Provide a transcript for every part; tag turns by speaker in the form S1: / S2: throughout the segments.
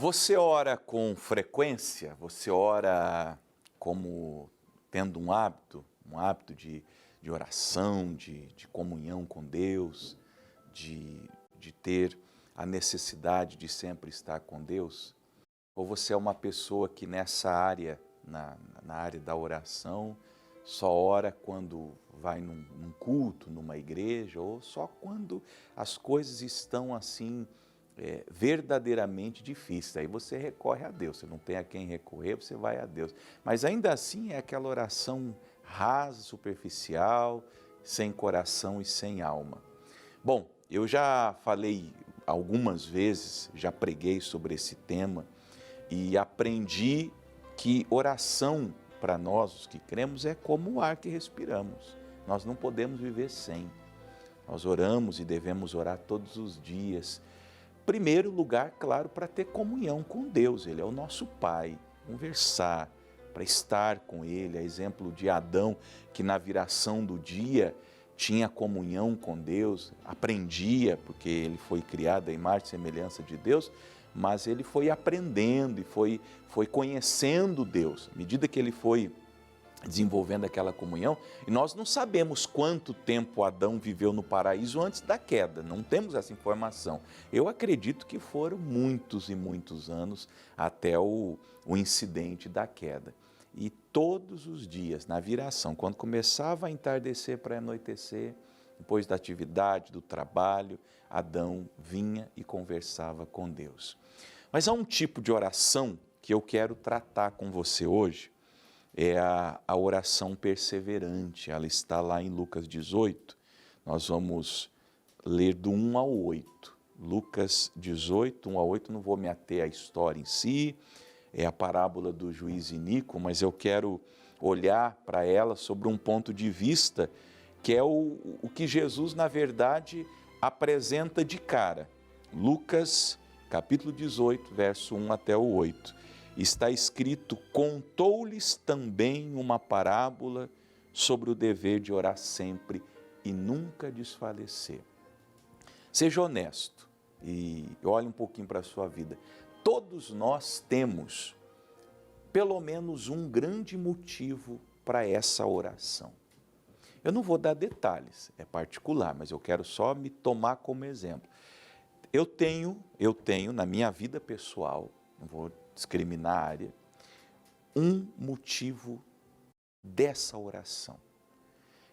S1: Você ora com frequência? Você ora como tendo um hábito de oração, de comunhão com Deus, de ter a necessidade de sempre estar com Deus? Ou você é uma pessoa que nessa área, na área da oração, só ora quando vai num culto, numa igreja, ou só quando as coisas estão assim, verdadeiramente difíceis? Aí você recorre a Deus, você não tem a quem recorrer, você vai a Deus. Mas ainda assim é aquela oração rasa, superficial, sem coração e sem alma. Bom, eu já falei algumas vezes, já preguei sobre esse tema e aprendi que oração para nós, os que cremos, é como o ar que respiramos. Nós não podemos viver sem. Nós oramos e devemos orar todos os dias. Primeiro lugar, claro, para ter comunhão com Deus. Ele é o nosso Pai. Conversar, para estar com Ele. A exemplo de Adão, que na viração do dia tinha comunhão com Deus, aprendia, porque ele foi criado à imagem e semelhança de Deus, mas ele foi aprendendo e foi conhecendo Deus. À medida que ele foi desenvolvendo aquela comunhão, e nós não sabemos quanto tempo Adão viveu no paraíso antes da queda, não temos essa informação. Eu acredito que foram muitos e muitos anos até o incidente da queda. E todos os dias, na viração, quando começava a entardecer para anoitecer, depois da atividade, do trabalho, Adão vinha e conversava com Deus. Mas há um tipo de oração que eu quero tratar com você hoje, é a oração perseverante. Ela está lá em Lucas 18, nós vamos ler do 1 ao 8. Lucas 18, 1 ao 8, não vou me ater à história em si, é a parábola do juiz iníquo, mas eu quero olhar para ela sobre um ponto de vista que é o que Jesus, na verdade, apresenta de cara. Lucas, capítulo 18, verso 1 até o 8. Está escrito: contou-lhes também uma parábola sobre o dever de orar sempre e nunca desfalecer. Seja honesto e olhe um pouquinho para a sua vida. Todos nós temos pelo menos um grande motivo para essa oração. Eu não vou dar detalhes, é particular, mas eu quero só me tomar como exemplo. Eu tenho na minha vida pessoal, não vou discriminar a área, um motivo dessa oração.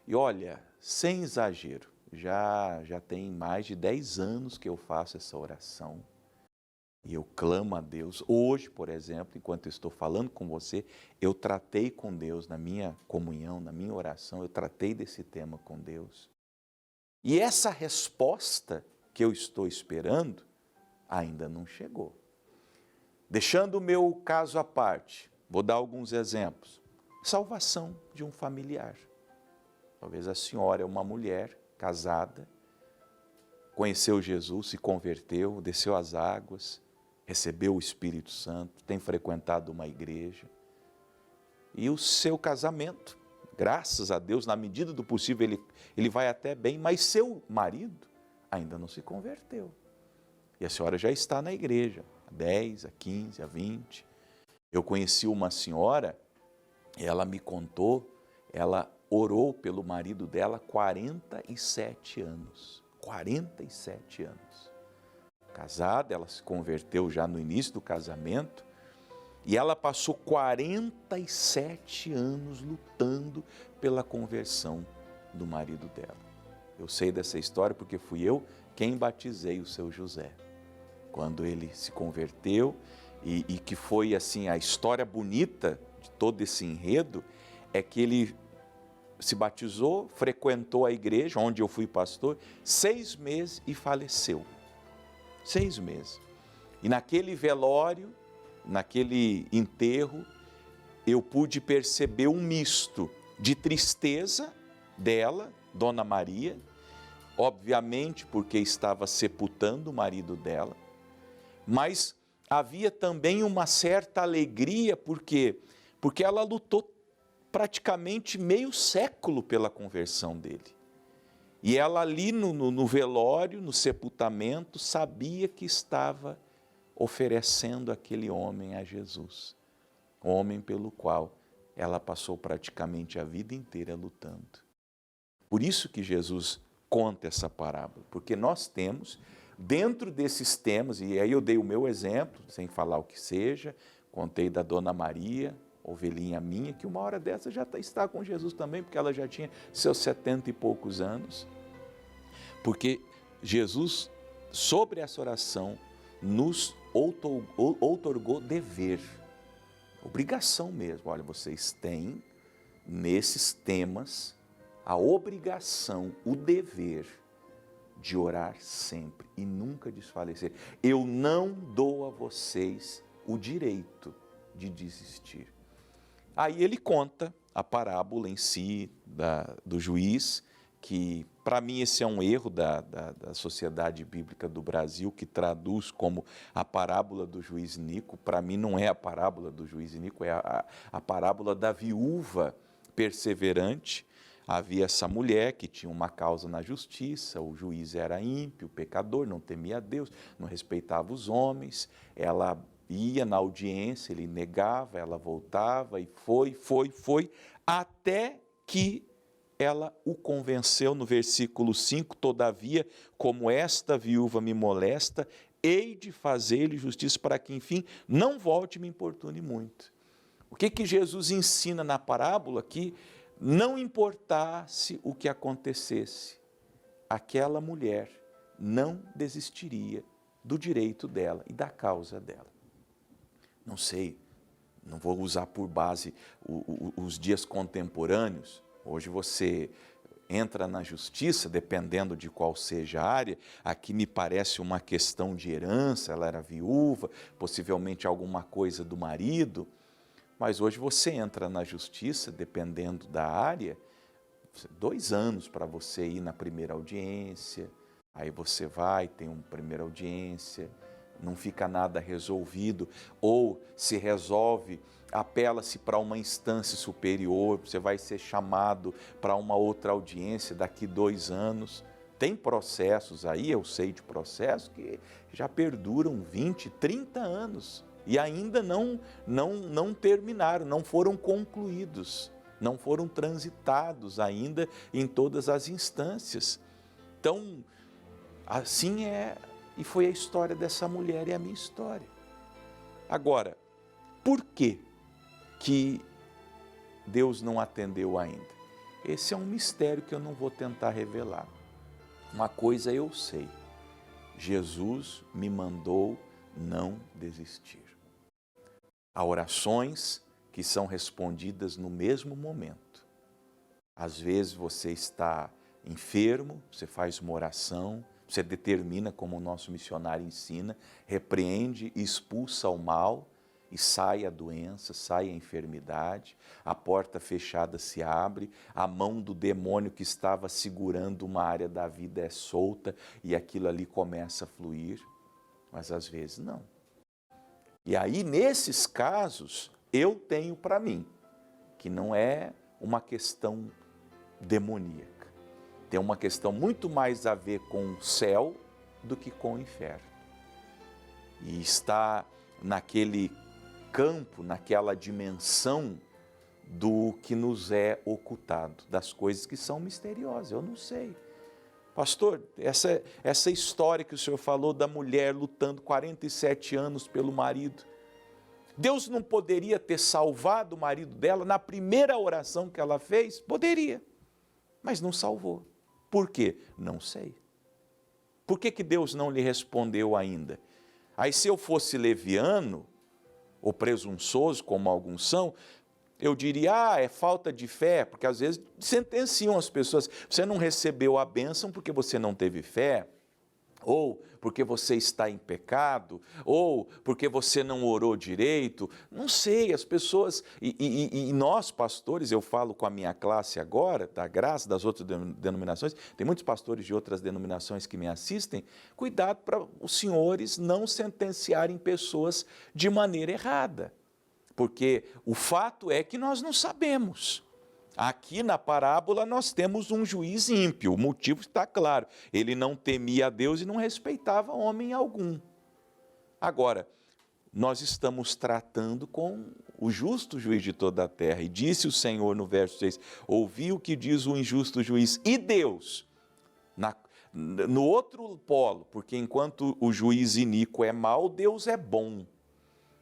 S1: E olha, sem exagero, já tem mais de 10 anos que eu faço essa oração. E eu clamo a Deus. Hoje, por exemplo, enquanto eu estou falando com você, eu tratei com Deus na minha comunhão, na minha oração, eu tratei desse tema com Deus. E essa resposta que eu estou esperando ainda não chegou. Deixando o meu caso à parte, vou dar alguns exemplos. Salvação de um familiar. Talvez a senhora é uma mulher casada, conheceu Jesus, se converteu, desceu as águas, recebeu o Espírito Santo, tem frequentado uma igreja. E o seu casamento, graças a Deus, na medida do possível, ele vai até bem, mas seu marido ainda não se converteu. E a senhora já está na igreja, há 10, há 15, há 20. Eu conheci uma senhora, ela me contou, ela orou pelo marido dela 47 anos. 47 anos. Casada, ela se converteu já no início do casamento e ela passou 47 anos lutando pela conversão do marido dela. Eu sei dessa história porque fui eu quem batizei o seu José. Quando ele se converteu e que foi assim a história bonita de todo esse enredo, é que ele se batizou, frequentou a igreja onde eu fui pastor, 6 meses e faleceu. 6 meses. E naquele velório, naquele enterro, eu pude perceber um misto de tristeza dela, Dona Maria, obviamente porque estava sepultando o marido dela, mas havia também uma certa alegria, porque ela lutou praticamente meio século pela conversão dele. E ela ali no velório, no sepultamento, sabia que estava oferecendo aquele homem a Jesus, o homem pelo qual ela passou praticamente a vida inteira lutando. Por isso que Jesus conta essa parábola, porque nós temos, dentro desses temas, e aí eu dei o meu exemplo, sem falar o que seja, contei da Dona Maria, ovelhinha minha, que uma hora dessa já está com Jesus também, porque ela já tinha seus 70 e poucos anos. Porque Jesus, sobre essa oração, nos outorgou dever, obrigação mesmo. Olha, vocês têm nesses temas a obrigação, o dever de orar sempre e nunca desfalecer. Eu não dou a vocês o direito de desistir. Aí ele conta a parábola em si do juiz, que para mim esse é um erro da Sociedade Bíblica do Brasil, que traduz como a parábola do juiz Inico. Para mim não é a parábola do juiz Inico, é a parábola da viúva perseverante. Havia essa mulher que tinha uma causa na justiça, o juiz era ímpio, pecador, não temia a Deus, não respeitava os homens, ela ia na audiência, ele negava, ela voltava e foi, até que ela o convenceu no versículo 5, todavia, como esta viúva me molesta, hei de fazer-lhe justiça para que, enfim, não volte e me importune muito. O que Jesus ensina na parábola? Que não importasse o que acontecesse, aquela mulher não desistiria do direito dela e da causa dela. Não sei, não vou usar por base os dias contemporâneos. Hoje você entra na justiça, dependendo de qual seja a área. Aqui me parece uma questão de herança, ela era viúva, possivelmente alguma coisa do marido. Mas hoje você entra na justiça, dependendo da área, 2 anos para você ir na primeira audiência, aí você vai, tem uma primeira audiência, não fica nada resolvido, ou se resolve, apela-se para uma instância superior, você vai ser chamado para uma outra audiência daqui 2 anos. Tem processos aí, eu sei de processos que já perduram 20, 30 anos e ainda não terminaram, não foram concluídos, não foram transitados ainda em todas as instâncias. Então, assim é. E foi a história dessa mulher e a minha história. Agora, por que Deus não atendeu ainda? Esse é um mistério que eu não vou tentar revelar. Uma coisa eu sei, Jesus me mandou não desistir. Há orações que são respondidas no mesmo momento. Às vezes você está enfermo, você faz uma oração, você determina, como o nosso missionário ensina, repreende e expulsa o mal e sai a doença, sai a enfermidade, a porta fechada se abre, a mão do demônio que estava segurando uma área da vida é solta e aquilo ali começa a fluir, mas às vezes não. E aí, nesses casos, eu tenho para mim que não é uma questão demoníaca. Tem uma questão muito mais a ver com o céu do que com o inferno. E está naquele campo, naquela dimensão do que nos é ocultado, das coisas que são misteriosas. Eu não sei. Pastor, essa história que o senhor falou da mulher lutando 47 anos pelo marido, Deus não poderia ter salvado o marido dela na primeira oração que ela fez? Poderia, mas não salvou. Por quê? Não sei. Por que Deus não lhe respondeu ainda? Aí se eu fosse leviano, ou presunçoso, como alguns são, eu diria, é falta de fé, porque às vezes sentenciam as pessoas, você não recebeu a bênção porque você não teve fé, ou porque você está em pecado, ou porque você não orou direito, não sei, as pessoas, e nós pastores, eu falo com a minha classe agora, da graça das outras denominações, tem muitos pastores de outras denominações que me assistem, cuidado para os senhores não sentenciarem pessoas de maneira errada, porque o fato é que nós não sabemos. Aqui na parábola nós temos um juiz ímpio, o motivo está claro, ele não temia a Deus e não respeitava homem algum. Agora, nós estamos tratando com o justo juiz de toda a terra. E disse o Senhor no verso 6, ouvi o que diz o injusto juiz. E Deus, no outro polo, porque enquanto o juiz iníquo é mau, Deus é bom.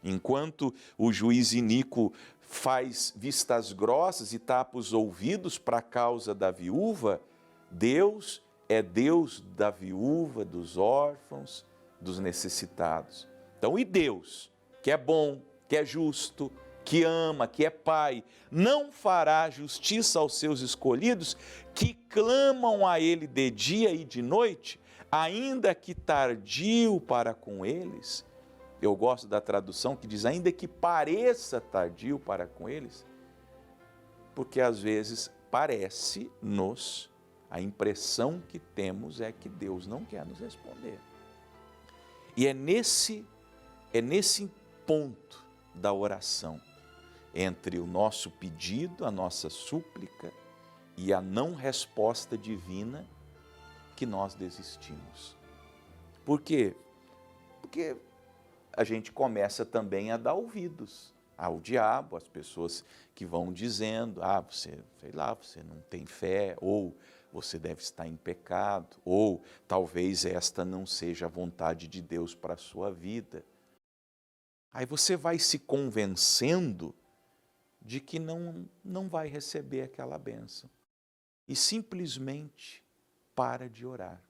S1: Enquanto o juiz iníquo faz vistas grossas e tapa os ouvidos para a causa da viúva, Deus é Deus da viúva, dos órfãos, dos necessitados. Então, e Deus, que é bom, que é justo, que ama, que é Pai, não fará justiça aos seus escolhidos que clamam a Ele de dia e de noite, ainda que tardio para com eles? Eu gosto da tradução que diz, ainda que pareça tardio para com eles, porque às vezes parece-nos, a impressão que temos é que Deus não quer nos responder. E é nesse ponto da oração, entre o nosso pedido, a nossa súplica e a não resposta divina, que nós desistimos. Por quê? Porque a gente começa também a dar ouvidos ao diabo, às pessoas que vão dizendo, você, sei lá, você não tem fé, ou você deve estar em pecado, ou talvez esta não seja a vontade de Deus para a sua vida. Aí você vai se convencendo de que não vai receber aquela bênção e simplesmente para de orar.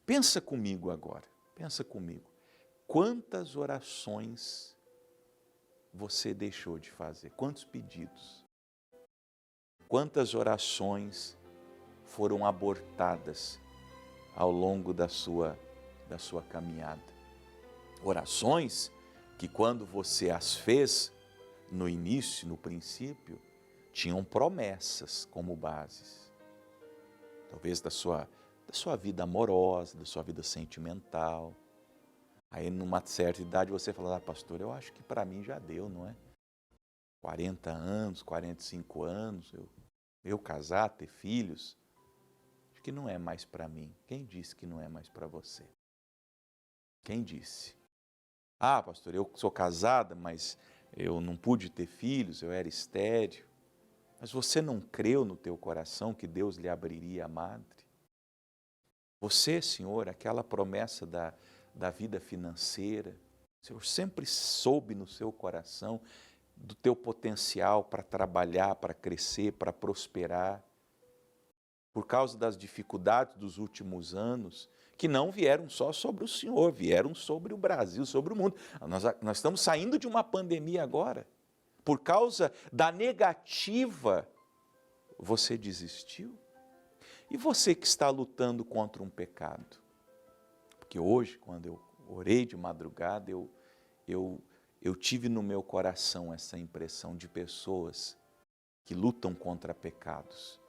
S1: Pensa comigo agora, pensa comigo. Quantas orações você deixou de fazer? Quantos pedidos? Quantas orações foram abortadas ao longo da sua caminhada? Orações que quando você as fez, no início, no princípio, tinham promessas como bases. Talvez da sua vida amorosa, da sua vida sentimental. Aí, numa certa idade, você fala, pastor, eu acho que para mim já deu, não é? 40 anos, 45 anos, eu casar, ter filhos, acho que não é mais para mim. Quem disse que não é mais para você? Quem disse? Pastor, eu sou casada, mas eu não pude ter filhos, eu era estéril. Mas você não creu no teu coração que Deus lhe abriria a madre? Você, Senhor, aquela promessa da vida financeira, o Senhor sempre soube no seu coração do teu potencial para trabalhar, para crescer, para prosperar. Por causa das dificuldades dos últimos anos, que não vieram só sobre o Senhor, vieram sobre o Brasil, sobre o mundo. Nós estamos saindo de uma pandemia agora. Por causa da negativa, você desistiu? E você que está lutando contra um pecado? Porque hoje, quando eu orei de madrugada, eu tive no meu coração essa impressão de pessoas que lutam contra pecados.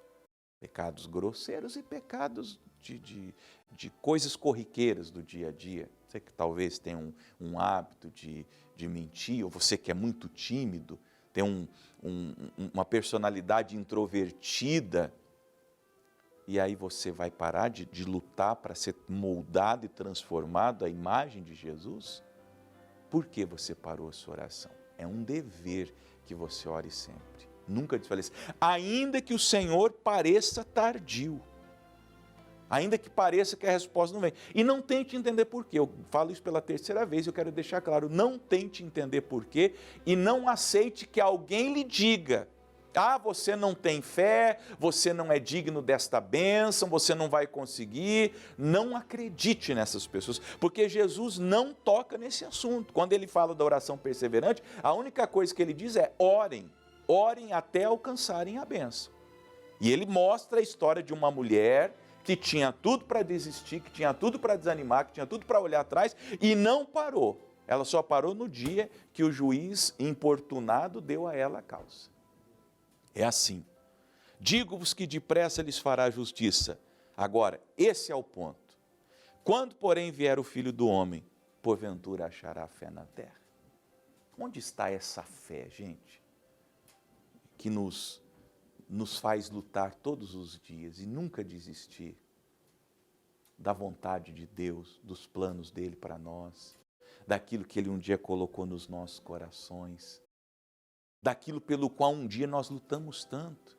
S1: Pecados grosseiros e pecados de coisas corriqueiras do dia a dia. Você que talvez tenha um hábito de mentir, ou você que é muito tímido, tem uma personalidade introvertida, e aí você vai parar de lutar para ser moldado e transformado à imagem de Jesus? Por que você parou a sua oração? É um dever que você ore sempre. Nunca desfaleça. Ainda que o Senhor pareça tardio. Ainda que pareça que a resposta não vem. E não tente entender por quê. Eu falo isso pela terceira vez, eu quero deixar claro. Não tente entender por quê e não aceite que alguém lhe diga: você não tem fé, você não é digno desta bênção, você não vai conseguir. Não acredite nessas pessoas, porque Jesus não toca nesse assunto. Quando ele fala da oração perseverante, a única coisa que ele diz é: orem até alcançarem a bênção. E ele mostra a história de uma mulher que tinha tudo para desistir, que tinha tudo para desanimar, que tinha tudo para olhar atrás e não parou. Ela só parou no dia que o juiz importunado deu a ela a causa. É assim. Digo-vos que depressa lhes fará justiça. Agora, esse é o ponto. Quando, porém, vier o Filho do Homem, porventura achará fé na terra? Onde está essa fé, gente, que nos faz lutar todos os dias e nunca desistir da vontade de Deus, dos planos dele para nós, daquilo que Ele um dia colocou nos nossos corações, daquilo pelo qual um dia nós lutamos tanto.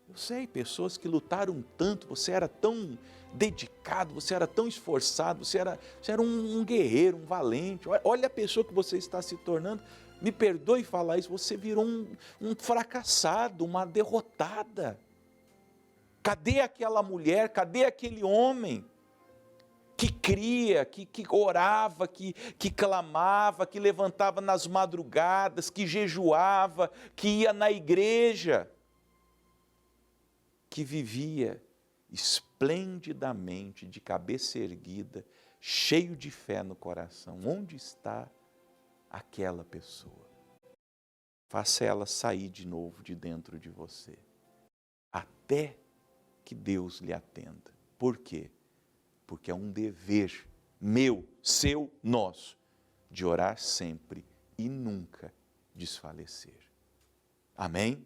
S1: Eu sei, pessoas que lutaram tanto, você era tão dedicado, você era tão esforçado, você era um guerreiro, um valente. Olha a pessoa que você está se tornando. Me perdoe falar isso, você virou um fracassado, uma derrotada. Cadê aquela mulher, cadê aquele homem que cria, que orava, que clamava, que levantava nas madrugadas, que jejuava, que ia na igreja, que vivia esplendidamente, de cabeça erguida, cheio de fé no coração? Onde está aquela pessoa? Faça ela sair de novo de dentro de você, até que Deus lhe atenda. Por quê? Porque é um dever meu, seu, nosso, de orar sempre e nunca desfalecer. Amém?